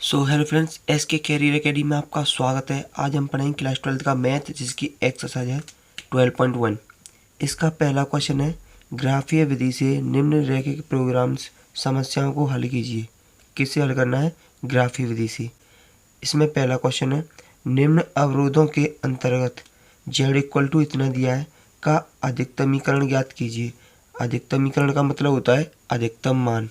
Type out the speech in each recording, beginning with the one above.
सो hello friends, SK career academy में आपका स्वागत है। आज हम पढ़ेंगे क्लास 12 का मैथ, जिसकी एक्सरसाइज है 12.1। इसका पहला क्वेश्चन है, ग्राफीय विधि से निम्नलिखित प्रोग्राम्स समस्याओं को हल कीजिए। किससे हल करना है? ग्राफीय विधि से। इसमें पहला क्वेश्चन है, निम्न अवरोधों के अंतर्गत z इतना दिया है का अधिकतमीकरण ज्ञात कीजिए। अधिकतमीकरण का मतलब होता है अधिकतम मान।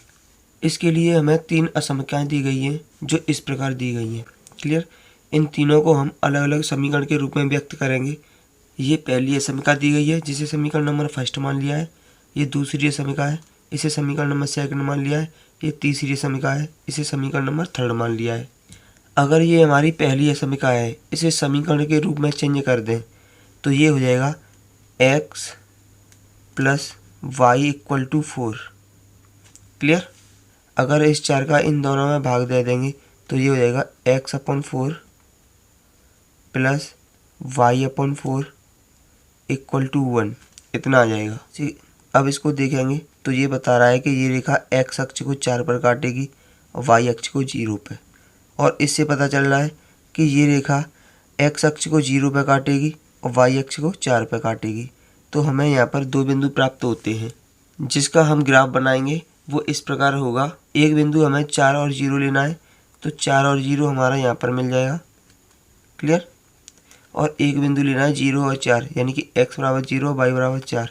इसके लिए हमें 3 असमीकरण दी गई हैं, जो इस प्रकार दी गई हैं। क्लियर? इन तीनों को हम अलग अलग समीकरण के रूप में व्यक्त करेंगे। ये पहली असमीकरण दी गई है, जिसे समीकरण नंबर फर्स्ट मान लिया है। ये दूसरी समीकरण है, इसे समीकरण नंबर सेकंड मान लिया है। ये तीसरी समीकरण है, इसे समीकरण नंबर थर्ड मान लिया है। अगर ये हमारी पहली समीकरण है, इसे समीकरण के रूप में चेंज कर दें तो ये हो जाएगा x plus Y equal to 4। Clear? अगर इस 4 का इन दोनों में भाग दे देंगे तो ये हो जाएगा x/4 plus y/4 equal to 1। इतना आ जाएगा। अब इसको देखेंगे तो ये बता रहा है कि ये रेखा x अक्ष को 4 पर काटेगी और y अक्ष को 0 पर। और इससे पता चल रहा है कि ये रेखा x अक्ष को 0 पर काटेगी और y अक्ष को 4 पर काटेगी। तो हमें यहाँ पर 2 बिंदु प्राप्त होते हैं, जिसका हम ग्राफ बनाएंगे। वो इस प्रकार होगा। एक बिंदु हमें 4 और 0 लेना है, तो 4 और 0 हमारा यहाँ पर मिल जाएगा। क्लियर? और एक बिंदु लेना है 0 और 4, यानी कि x बराबर 0 और y बराबर 4।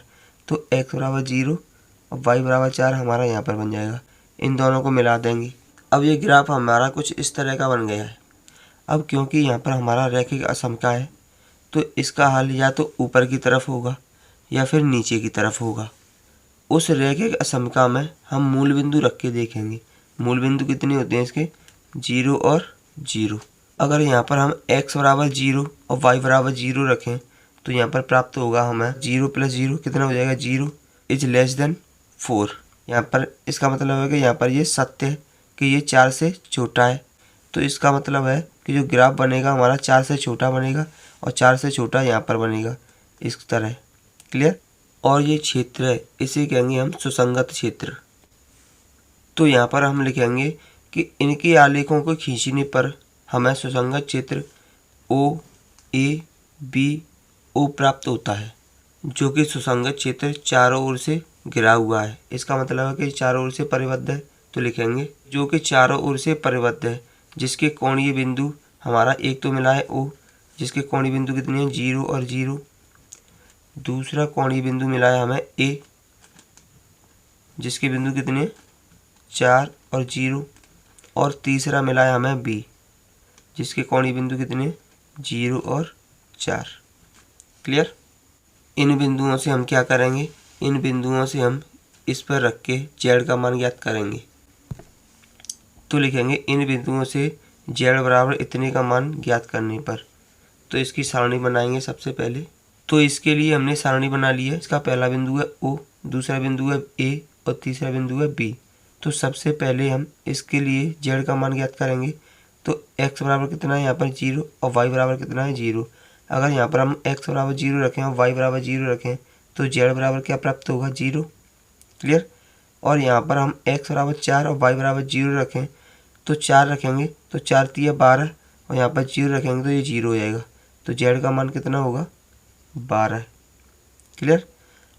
तो x बराबर 0 और y बराबर 4 हमारा यहाँ पर बन जाएगा। इन दोनों को मिला देंगे। अब ये ग्राफ हमारा कुछ इस तरह का बन गया है। अब क्योंकि यहाँ पर हमारा रैखिक असमता है, तो इसका हल या तो ऊपर की तरफ होगा या फिर नीचे की तरफ होगा। उस रैखिक असमता में हम मूल बिंदु रख के देखेंगे। मूल बिंदु कितने होते हैं इसके? 0 और 0। अगर यहाँ पर हम x बराबर 0 और y बराबर 0 रखें तो यहाँ पर प्राप्त होगा हमें 0 प्लस 0 कितना हो जाएगा? 0 इज लेस देन 4। यहाँ पर इसका मतलब है कि यहाँ पर ये सत्य है कि ये 4 से छोटा है। तो इसका मतलब है कि जो ग्राफ बनेगा हमारा 4 से छोटा बनेगा और 4 से छोटा यहाँ पर बनेगा इस तरह। क्लियर? और ये क्षेत्र है, इसे कहेंगे हम सुसंगत क्षेत्र। तो यहाँ पर हम लिखेंगे कि इनके आलेखों को खींचने पर हमें सुसंगत क्षेत्र ओ ए बी ओ प्राप्त होता है, जो कि सुसंगत क्षेत्र चारों ओर से घिरा हुआ है। इसका मतलब है कि चारों ओर से परिबद्ध है। तो लिखेंगे जो कि चारों ओर से परिबद्ध है, जिसके कोणीय बिंदु हमारा एक तो मिला है O, जिसके कोणीय बिंदु कितने हैं? 0 और 0। दूसरा कोणीय बिंदु मिला है हमें A, जिसके बिंदु कितने हैं? 4 और 0। और तीसरा मिला है हमें B, जिसके कोणीय बिंदु कितने हैं? 0 और 4। क्लियर? इन बिंदुओं से हम क्या करेंगे? इन बिंदुओं से हम इस पर रख के z का मान ज्ञात करेंगे। तो लिखेंगे इन बिंदुओं से z बराबर इतने का मान ज्ञात करने पर। तो इसकी सारणी बनाएंगे सबसे पहले। तो इसके लिए हमने सारणी बना ली है। इसका पहला बिंदु है O, दूसरा बिंदु है A और तीसरा बिंदु है B। तो सबसे पहले हम इसके लिए z का मान ज्ञात करेंगे। तो x बराबर कितना है यहाँ पर? 0 और y बराबर कितना है? 0। अगर यहाँ पर हम x बराबर 0 रखें और y बराबर 0 रखें तो z बराबर क्या प्राप्त होगा? 0। क्लियर? और यहाँ पर हम x बराबर 4 और y बराबर 0 रखें तो 4 रखेंगे तो 4 3 12 और यहाँ पर 0 रखेंगे तो ये 0 हो जाएगा। तो z का मान कितना होगा? 12। क्लियर?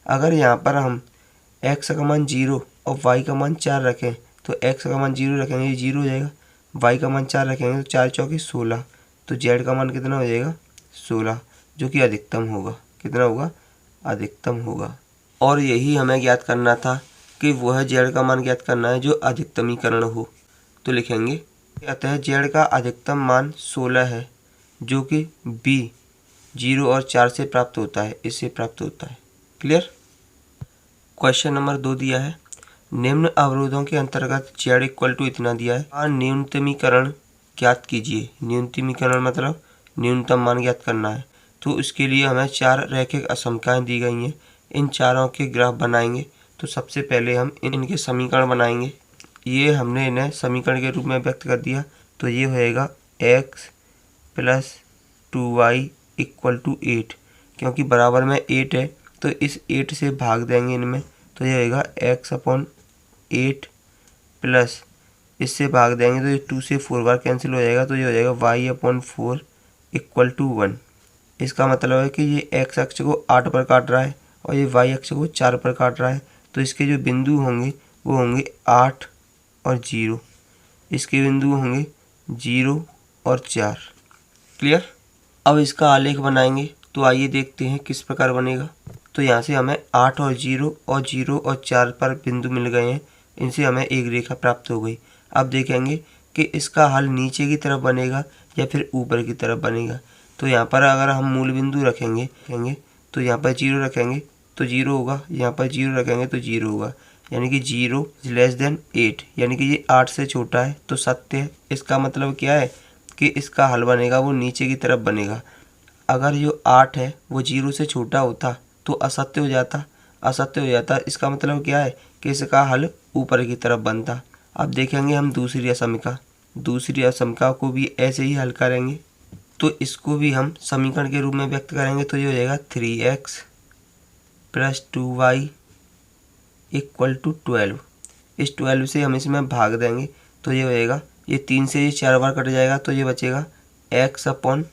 अगर यहाँ पर हम x का मान 0 और y का मान 4 रखें तो x का मान 0 रखेंगे, ये 0 हो जाएगा। y का मान 4 रखेंगे तो 4 चौके 16। तो z का मान कितना हो जाएगा? 16, जो कि अधिकतम होगा। कितना होगा? अधिकतम होगा। और यही हमें ज्ञात करना था कि वह z का मान ज्ञात करना है जो अधिकतमीकरण हो। तो लिखेंगे अतः z का अधिकतम मान 16 है, जो कि b 0 और 4 से प्राप्त होता है, इससे प्राप्त होता है। क्लियर? क्वेश्चन नंबर 2 दिया है, निम्न अवरोधों के अंतर्गत z इतना दिया है, न्यूनतमीकरण ज्ञात कीजिए। न्यूनतमीकरण मतलब न्यूनतम मान ज्ञात करना है। तो इसके लिए हमें 4 रैखिक असमताएं दी गई हैं। इन चारों के ग्राफ बनाएंगे। तो सबसे पहले हम इनके समीकरण बनाएंगे। ये हमने इन्हें समीकरण के रूप में व्यक्त कर दिया। तो ये होएगा x plus 2y equal to 8, क्योंकि बराबर में 8 है तो इस 8 से भाग देंगे इनमें। तो ये होगा x/8 प्लस इससे भाग देंगे तो ये 2 से 4 बार कैंसिल हो जाएगा, तो ये हो जाएगा y/4 इक्वल टू 1। इसका मतलब है कि ये x अक्ष को 8 पर काट रहा है और ये y अक्ष को 4 पर काट रहा है। तो इसके जो बिंदु होंगे वो होंगे 8 और 0। इसके बिंदु होंगे 0 और 4। क्लियर। अब इसका आलेख बनाएंगे, तो आइए देखते हैं किस प्रकार बनेगा। तो यहाँ से हमें 8 और 0 और 0 और 4 पर बिंदु मिल गए हैं, इनसे हमें एक रेखा प्राप्त हो गई। अब देखेंगे कि इसका हल नीचे की तरफ बनेगा या फिर ऊपर की तरफ बनेगा। तो यहाँ पर अगर हम मूल बिंदु रखेंगे तो यहाँ पर 0 रखेंगे तो 0 होगा, यहाँ पर 0 रखेंगे तो 0 होगा, यानी कि 0 लेस देन 8, यानी कि ये 8 से छोटा है तो सत्य है। इसका मतलब क्या है कि इसका हल बनेगा वो नीचे की तरफ बनेगा। अगर जो 8 है वो 0 से छोटा होता तो असत्य हो जाता। इसका मतलब क्या है कि इसका हल ऊपर की तरफ बनता। अब देखेंगे हम दूसरी असमिका को भी ऐसे ही हल करेंगे। तो इसको भी हम समीकरण के रूप में व्यक्त करेंगे, तो ये हो जाएगा 3x + 2y इक्वल टू 12। इस 12 से हम इसमें भाग देंगे तो ये हो जाएगा, ये 3 से ये 4 बार कट जाएगा तो ये बचेगा x/4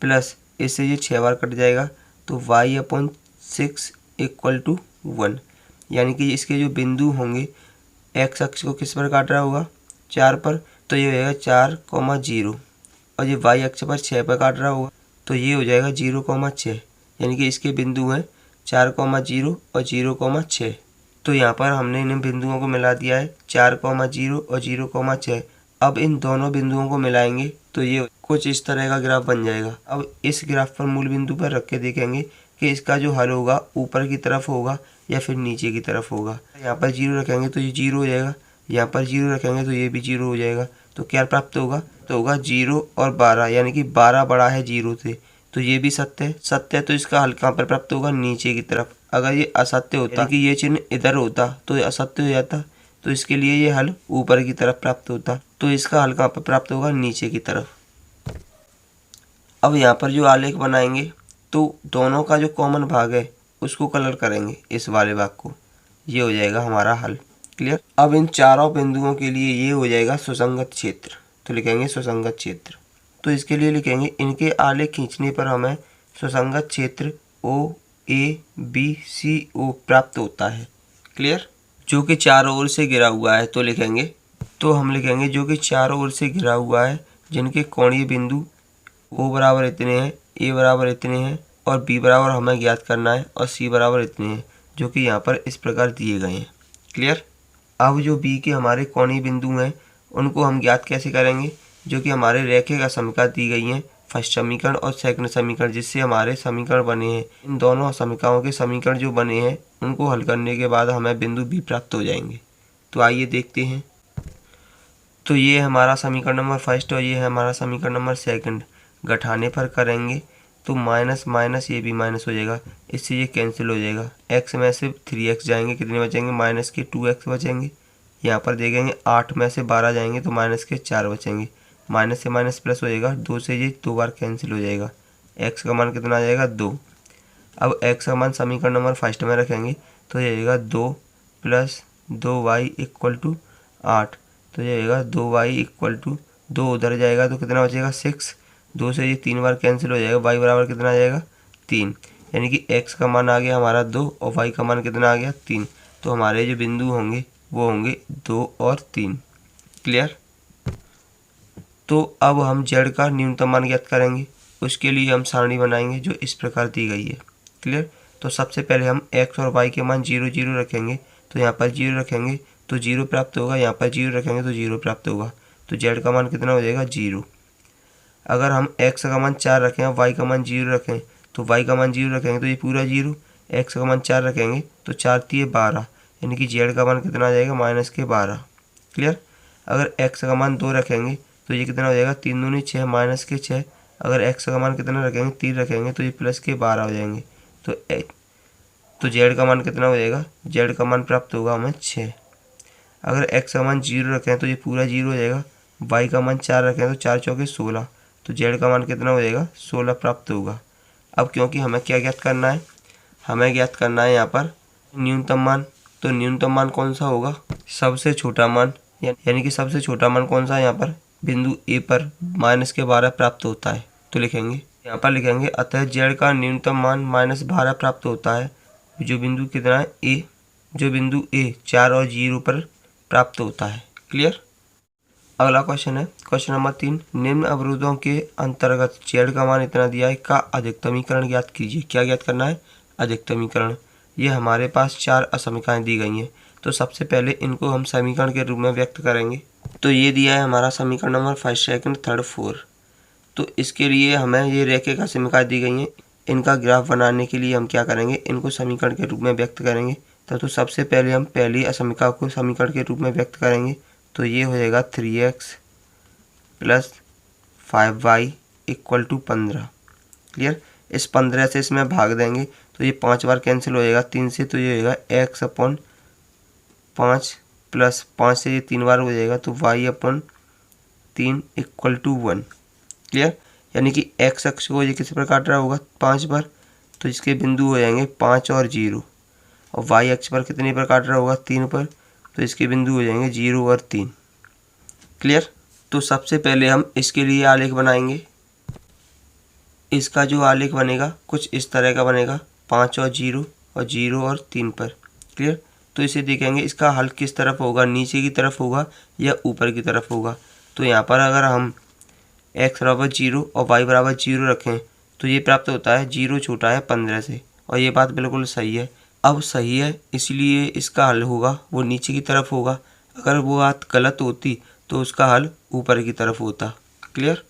प्लस इससे ये 6 बार कट जाएगा तो y/6 इक्वल टू 1। यानी कि इसके जो बिंदु होंगे x अक्ष को किस पर काट रहा होगा, 4 पर, तो ये हो जाएगा 4,0 और ये y अक्ष पर 6 पर काट रहा होगा तो ये हो जाएगा 0,6। यानी कि इसके बिंदु हैं 4,0 और 0,6। तो यहाँ पर हमने इन बिंदुओं को मिला दिया है 4,0 और 0,6। अब इन दोनों बिंदुओं को मिलाएंगे तो ये कुछ इस तरह का ग्राफ बन जाएगा। अब इस ग्राफ पर मूल बिंदु पर रख के देखेंगे कि इसका जो हल होगा ऊपर की तरफ होगा या फिर नीचे की तरफ होगा। यहाँ पर 0 रखेंगे तो ये 0 हो जाएगा, यहाँ पर 0 रखेंगे तो ये भी 0 हो जाएगा। तो क्या प्राप्त होगा, तो होगा 0 और 12, यानी कि 12 बड़ा है 0 से। तो ये भी सत्य है, तो इसका हल कहाँ पर प्राप्त होगा, नीचे की तरफ। अगर ये असत्य होता कि ये चिन्ह इधर होता तो ये असत्य हो जाता, तो इसके लिए ये हल ऊपर की तरफ प्राप्त होता। तो इसका हल कहाँ पर प्राप्त होगा, नीचे की तरफ। अब यहाँ पर जो आलेख बनाएंगे तो दोनों का जो कॉमन भाग है उसको कलर करेंगे, इस वाले भाग को। ये हो जाएगा हमारा हल। क्लियर। अब इन चारों बिंदुओं के लिए ये हो जाएगा सुसंगत क्षेत्र, तो लिखेंगे सुसंगत क्षेत्र। तो इसके लिए लिखेंगे इनके आलेख खींचने पर हमें सुसंगत क्षेत्र OABCO प्राप्त होता है। क्लियर। जो कि चारों ओर से घिरा हुआ है, तो लिखेंगे, तो हम लिखेंगे जो कि चारों ओर से घिरा हुआ है, जिनके कोणीय बिंदु O बराबर इतने हैं, A बराबर इतने हैं और B बराबर हमें ज्ञात करना है और C बराबर इतने हैं, जो कि यहाँ पर इस प्रकार दिए गए हैं। क्लियर। अब जो B के हमारे कोणीय बिंदु हैं उनको हम ज्ञात कैसे करेंगे, जो कि हमारे रैखिक असमिका दी गई हैं, फर्स्ट समीकरण और सेकंड समीकरण, जिससे हमारे समीकरण बने हैं। इन दोनों समीकरणों के समीकरण जो बने हैं उनको हल करने के बाद हमें बिंदु B प्राप्त हो जाएंगे। तो आइए देखते हैं। तो ये हमारा समीकरण नंबर फर्स्ट और ये है हमारा समीकरण नंबर सेकंड। घटाने पर करेंगे तो माइनस माइनस ये भी माइनस हो जाएगा, इससे ये कैंसिल हो जाएगा। x में से 3x जाएंगे, कितने बचेंगे, माइनस के 2x बचेंगे। यहाँ पर देखेंगे 8 में से 12 जाएंगे तो माइनस के 4 बचेंगे। माइनस से माइनस प्लस हो जाएगा, 2 से ये 2 बार कैंसिल हो जाएगा। x का मान कितना आ जाएगा, 2। अब x का मान समीकरण नंबर फर्स्ट में रखेंगे तो ये आएगा 2 + 2y इक्वल टू 8। तो ये आएगा 2y इक्वल टू 2 उधर जाएगा तो कितना बचेगा, 6। 2 से ये 3 बार कैंसिल हो जाएगा, y बराबर कितना आ जाएगा, 3। यानी कि x का मान आ गया हमारा 2 और y का मान कितना आ गया, 3। तो हमारे जो बिंदु होंगे वो होंगे 2 और 3। क्लियर। तो अब हम z का न्यूनतम मान ज्ञात करेंगे। उसके लिए हम सारणी बनाएंगे जो इस प्रकार दी गई है। क्लियर। तो सबसे पहले हम x और y के मान 0 0 रखेंगे, तो यहाँ पर 0 रखेंगे तो 0 प्राप्त होगा, यहाँ पर 0 रखेंगे तो 0 प्राप्त होगा। तो z का मान कितना हो जाएगा, 0। अगर हम x का मान 4 रखें और y का मान 0 रखें, तो y का मान 0 रखेंगे तो ये पूरा 0, x का मान 4 रखेंगे तो 4 3 12, यानी कि z का मान कितना आ जाएगा, माइनस के 12। क्लियर। अगर x का मान 2 रखेंगे तो ये कितना हो जाएगा, 3 दूनी 6 माइनस के 6। अगर x का मान कितना रखेंगे, 3 रखेंगे तो ये प्लस के 12 हो जाएंगे। तो z का मान कितना हो जाएगा, z का मान प्राप्त होगा हमें 6। अगर x का मान 0 रखें तो ये पूरा 0 हो जाएगा, y का मान 4 रखें तो 4 चौके 16, तो z का मान कितना हो जाएगा, 16 प्राप्त होगा। अब क्योंकि हमें क्या ज्ञात करना है, हमें ज्ञात करना है यहाँ पर न्यूनतम मान, तो न्यूनतम मान कौन सा होगा, सबसे छोटा मान, यानी कि सबसे छोटा मान कौन सा है यहाँ पर, बिंदु ए पर -12 प्राप्त होता है। तो लिखेंगे यहाँ पर, लिखेंगे अतः z का न्यूनतम मान -12 प्राप्त होता है, जो बिंदु कितना है ए, जो बिंदु ए 4 और 0 पर प्राप्त होता है। क्लियर। अगला क्वेश्चन है क्वेश्चन नंबर 3, निम्न अवरोधों के अंतर्गत z का मान इतना दिया है का अधिकतमीकरण ज्ञात कीजिए। क्या ज्ञात करना है, अधिकतमीकरण। ये हमारे पास 4 असमीकरण दी गई हैं, तो सबसे पहले इनको हम समीकरण के रूप में व्यक्त करेंगे। तो ये दिया है हमारा समीकरण नंबर 1, 2, 3, 4। तो इसके लिए हमें ये रेखा समीकरण दी गई हैं, इनका ग्राफ बनाने के लिए हम क्या करेंगे, इनको समीकरण के रूप में व्यक्त करेंगे। तो सबसे पहले हम पहली असमीकरण को समीकरण के रूप में व्यक्त करेंगे। तो ये हो जाएगा 3x + 5y = 15। क्लियर। इस 15 से इसमें भाग देंगे तो ये 5 बार कैंसिल हो जाएगा 3 से, तो ये होगा x/5 + 5 से ये 3 बार हो जाएगा, तो y/3 = 1। क्लियर। यानी कि x अक्ष को ये किस पर काट रहा होगा, 5 बार, तो इसके बिंदु हो जाएंगे 5 और 0, और y अक्ष पर कितने पर काट रहा होगा, 3 पर, तो इसके बिंदु हो जाएंगे 0 और 3। क्लियर। तो सबसे पहले हम इसके लिए आलेख बनाएंगे। इसका जो आलेख बनेगा कुछ इस तरह का बनेगा, 5 और 0 और 0 और 3 पर। क्लियर। तो इसे देखेंगे इसका हल किस तरफ होगा, नीचे की तरफ होगा या ऊपर की तरफ होगा। तो यहाँ पर अगर हम x = 0 और y = 0 रखें तो ये प्राप्त होता है 0 छोटा है 15 से, और ये बात बिल्कुल सही है। अब सही है इसलिए इसका हल होगा वो नीचे की तरफ होगा, अगर वो बात गलत होती तो उसका हल ऊपर की तरफ होता। क्लियर।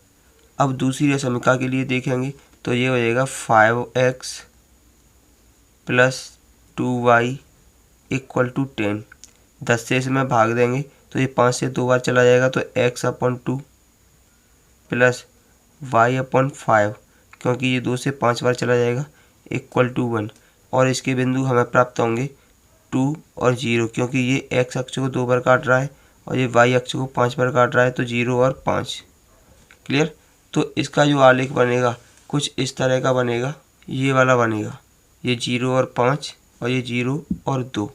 अब दूसरी समीकरण के लिए देखेंगे तो ये हो जाएगा 5x + 2y = 10। 10 से इसमें भाग देंगे तो ये 5 से 2 बार चला जाएगा, तो x/2 + y/5, क्योंकि ये 2 से 5 बार चला जाएगा, = 1। और इसके बिंदु हमें प्राप्त होंगे 2 और 0, क्योंकि ये x अक्ष को 2 बार काट रहा है और ये y अक्ष को 5 बार काट रहा है, तो 0 और 5। क्लियर। तो इसका जो आलेख बनेगा कुछ इस तरह का बनेगा, ये वाला बनेगा, ये 0 और 5 और ये 0 और 2।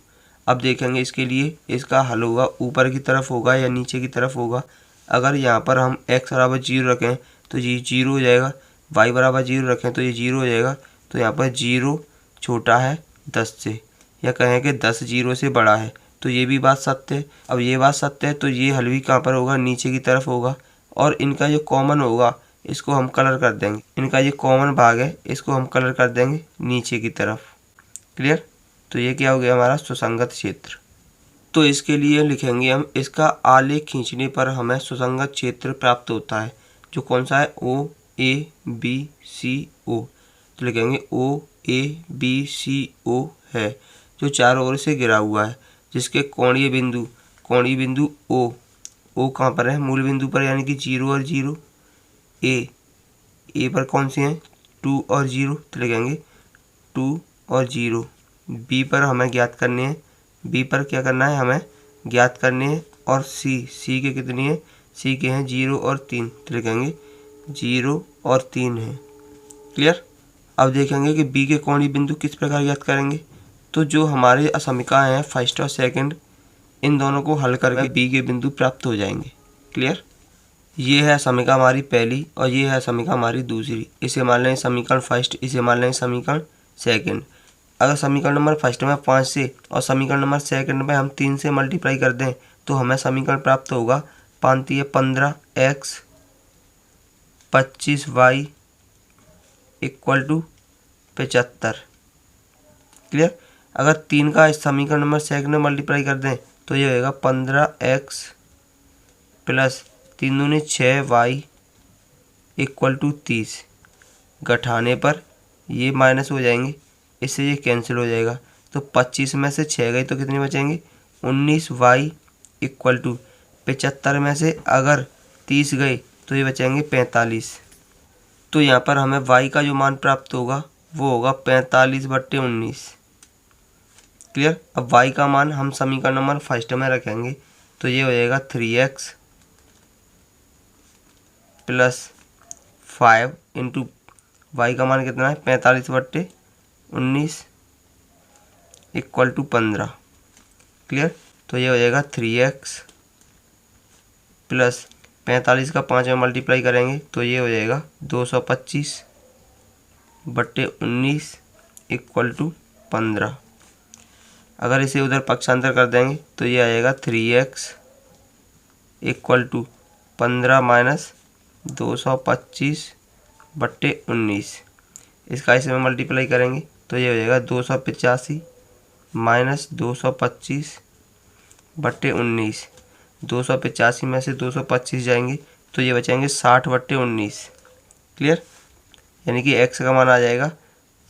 अब देखेंगे इसके लिए इसका हल होगा ऊपर की तरफ होगा या नीचे की तरफ होगा। अगर यहाँ पर हम x = 0 रखें तो ये 0 हो जाएगा, y = 0 रखें तो ये 0 हो जाएगा। तो यहाँ पर 0 छोटा है 10 से, या कहें कि 10 0 से बड़ा है, तो ये भी बात सत्य है। अब ये बात सत्य है तो ये हल भी कहाँ पर होगा, नीचे की तरफ होगा। और इनका जो कॉमन होगा इसको हम कलर कर देंगे, इनका ये कॉमन भाग है इसको हम कलर कर देंगे नीचे की तरफ। क्लियर। तो ये क्या हो गया हमारा सुसंगत क्षेत्र। तो इसके लिए लिखेंगे हम, इसका आलेख खींचने पर हमें सुसंगत क्षेत्र प्राप्त होता है, जो कौन सा है, OABCO। तो लिखेंगे OABCO है, जो चारों ओर से घिरा हुआ है, जिसके कोणीय बिंदु O कहाँ पर है, मूल बिंदु पर, यानी कि 0 और 0। A पर कौन से हैं, 2 और 0, तो लिखेंगे 2 और 0। B पर हमें ज्ञात करने हैं, B पर क्या करना है, हमें ज्ञात करने हैं। और C के कितने हैं, C के हैं 0 और 3, तो लिखेंगे 0 और 3 हैं। क्लियर। अब देखेंगे कि B के कोणीय बिंदु किस प्रकार ज्ञात करेंगे। तो जो हमारे असमीकरण हैं फर्स्ट और सेकंड, इन दोनों को हल करके B के बिंदु प्राप्त हो जाएंगे। क्लियर। ये है समीकरण हमारी पहली और ये है समीकरण हमारी दूसरी। इसे मान लें समीकरण फर्स्ट, इसे मान लें समीकरण सेकंड। अगर समीकरण नंबर फर्स्ट में 5 से और समीकरण नंबर सेकंड में हम 3 से मल्टीप्लाई कर दें तो हमें समीकरण प्राप्त होगा 15x 25y = 75। क्लियर। अगर 3 का इस समीकरण नंबर सेकंड में मल्टीप्लाई कर दें तो ये होगा 15x + 3 दूनी 6y = 30। घटाने पर ये माइनस हो जाएंगे, इससे ये कैंसिल हो जाएगा, तो 25 में से 6 गई तो कितने बचेंगे, 19y = 75 में से अगर 30 गए तो ये बचेंगे 45। तो यहाँ पर हमें y का जो मान प्राप्त होगा वो होगा 45/19। क्लियर। अब y का मान हम समीकरण नंबर फर्स्ट में रखेंगे तो ये हो जाएगा 3x + 5 × y का मान कितना है, 45/19 = 15। क्लियर। तो ये हो जाएगा 3x प्लस 45 का 5 में मल्टीप्लाई करेंगे तो ये हो जाएगा 225/19 इक्वल टू 15। अगर इसे उधर पक्षांतर कर देंगे तो ये आ जाएगा 3x इक्वल टू 15 माइनस 225/19। इसका इसमें मल्टीप्लाई करेंगे तो ये हो जाएगा 285 माइनस 225/19। 285 में से 225 जाएंगे तो ये बचेंगे 60/19। क्लियर। यानी कि x का मान आ जाएगा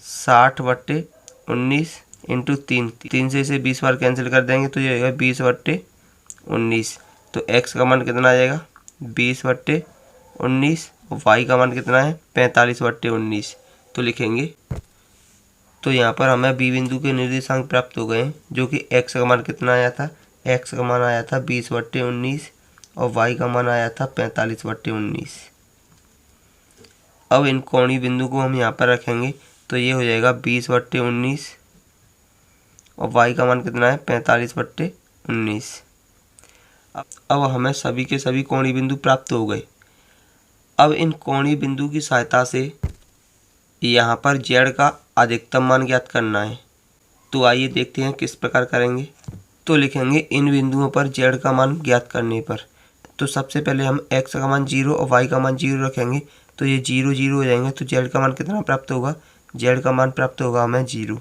60/19 इंटू 3 से इसे 20 बार कैंसिल कर देंगे तो ये होगा 20/19। तो x का मान कितना आ जाएगा 20/19 और y का मान कितना है 45/19। तो लिखेंगे। तो यहाँ पर हमें b बिंदु के निर्देशांक प्राप्त हो गए हैं, जो कि x का मान कितना आया था, x का मान आया था 20/19 और y का मान आया था 45/19। अब इन कोणीय बिंदु को हम यहाँ पर रखेंगे तो ये हो जाएगा 20/19 और y का मान कितना है 45/19। अब हमें सभी के सभी कोणीय बिंदु प्राप्त हो गए। अब इन कोणीय बिंदु की सहायता से यहाँ पर z का अधिकतम मान ज्ञात करना है। तो आइए देखते हैं किस प्रकार करेंगे। तो लिखेंगे इन बिंदुओं पर z का मान ज्ञात करने पर। तो सबसे पहले हम x का मान 0 और y का मान 0 रखेंगे तो ये 0 0 हो जाएंगे। तो z का मान कितना प्राप्त होगा, z का मान प्राप्त होगा हमें 0।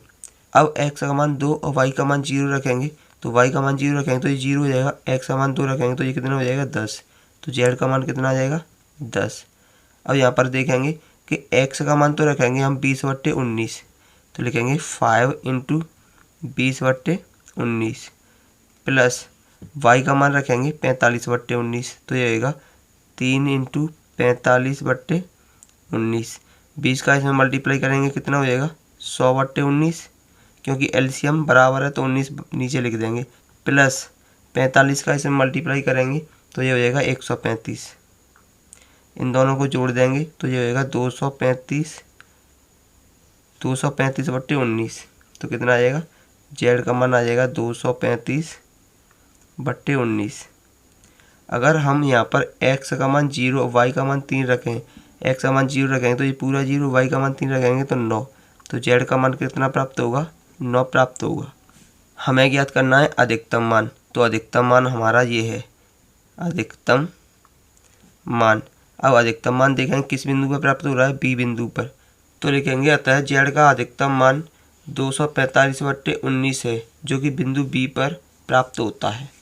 अब x का मान 2 और y का मान 0 रखेंगे तो y का मान 0 रखेंगे तो ये 0 हो जाएगा। x का मान 2 रखेंगे तो ये कितना हो जाएगा 10। तो z का मान कितना आ जाएगा 10। अब यहाँ पर देखेंगे कि x का मान तो रखेंगे हम 20/19 तो लिखेंगे 5 × 20/19 प्लस y का मान रखेंगे 45/19 तो ये होगा 3 × 45/19। 20 का इसमें मल्टीप्लाई करेंगे कितना हो जाएगा 100/19, क्योंकि एलसीएम बराबर है तो 19 नीचे लिख देंगे, प्लस 45 का इसमें मल्टीप्लाई करेंगे तो ये हो जाएगा 135। इन दोनों को जोड़ देंगे तो ये होगा 235/19। तो कितना आ जाएगा, z का मान आ जाएगा 235/19। अगर हम यहाँ पर x का मान 0 और y का मान 3 रखें, x का मान 0 रखेंगे तो ये पूरा 0, y का मान 3 रखेंगे तो 9। तो z का मान कितना प्राप्त होगा, 9 प्राप्त होगा। हमें ज्ञात करना है अधिकतम मान। तो अधिकतम मान हमारा ये है, अधिकतम मान। अब अधिकतम मान देखेंगे किस बिंदु पर प्राप्त हो रहा है, बी बिंदु पर। तो लिखेंगे अतः z का अधिकतम मान 245/19 है, जो कि बिंदु बी पर प्राप्त होता है।